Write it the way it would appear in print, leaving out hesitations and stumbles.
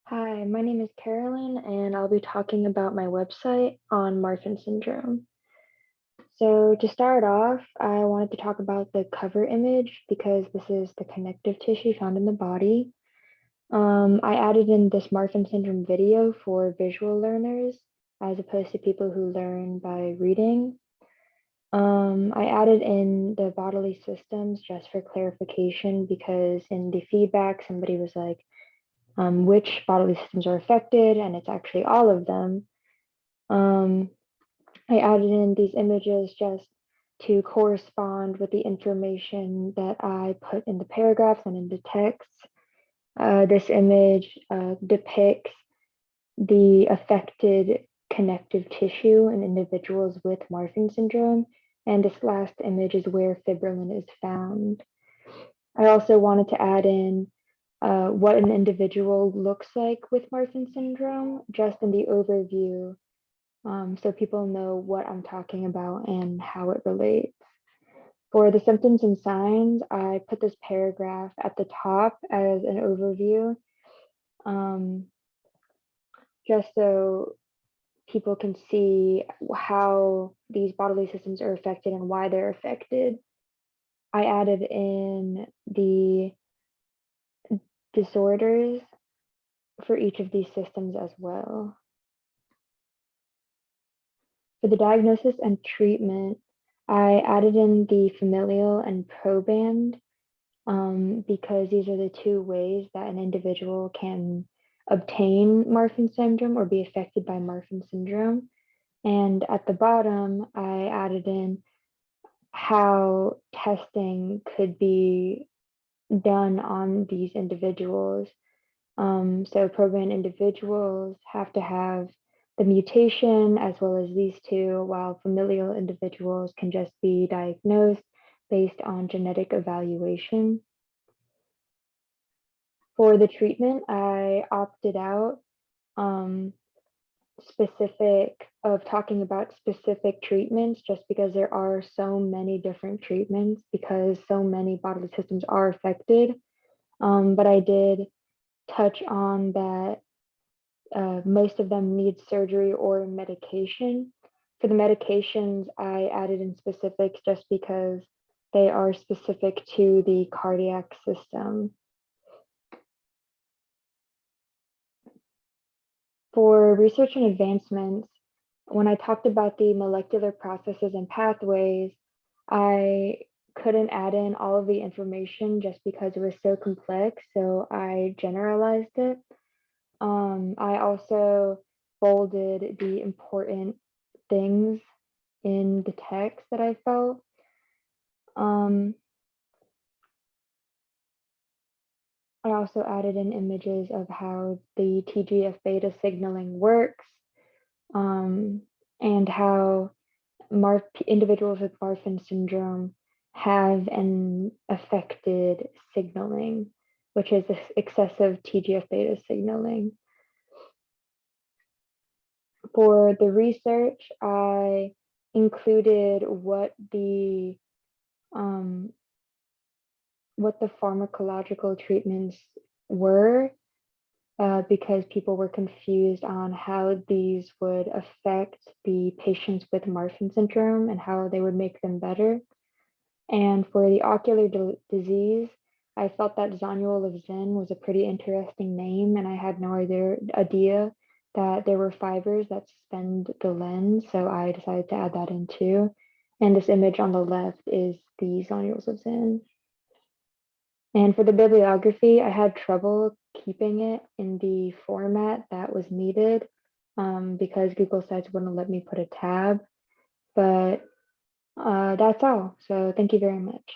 Hi, my name is Carolyn, and I'll be talking about my website on Marfan syndrome. So, to start off, I wanted to talk about the cover image because this is the connective tissue found in the body. I added in this Marfan syndrome video for visual learners as opposed to people who learn by reading. I added in the bodily systems just for clarification because in the feedback, somebody was like, which bodily systems are affected, and it's actually all of them. I added in these images just to correspond with the information that I put in the paragraphs and in the text. This image depicts the affected connective tissue in individuals with Marfan syndrome, and this last image is where fibrillin is found. I also wanted to add in what an individual looks like with Marfan syndrome, just in the overview, so people know what I'm talking about and how it relates. For the symptoms and signs, I put this paragraph at the top as an overview, um, just so people can see how these bodily systems are affected and why they're affected. I added in the disorders for each of these systems as well. For the diagnosis and treatment, I added in the familial and proband because these are the two ways that an individual can obtain Marfan syndrome or be affected by Marfan syndrome. And at the bottom, I added in how testing could be done on these individuals. So proband individuals have to have the mutation as well as these two, while familial individuals can just be diagnosed based on genetic evaluation. For the treatment, I opted out talking about specific treatments just because there are so many different treatments because so many bodily systems are affected. But I did touch on that most of them need surgery or medication. For the medications, I added in specifics just because they are specific to the cardiac system. For research and advancements, when I talked about the molecular processes and pathways, I couldn't add in all of the information just because it was so complex, so I generalized it. I also bolded the important things in the text that I felt. I also added in images of how the TGF beta signaling works, and how individuals with Marfan syndrome have an affected signaling, which is excessive TGF beta signaling. For the research, I included what the pharmacological treatments were because people were confused on how these would affect the patients with Marfan syndrome and how they would make them better. And for the ocular disease, I felt that zonule of Zen was a pretty interesting name, and I had no idea that there were fibers that suspend the lens, so I decided to add that in too. And this image on the left is the zonules of Zen. And for the bibliography, I had trouble keeping it in the format that was needed because Google Sites wouldn't let me put a tab, but that's all. So thank you very much.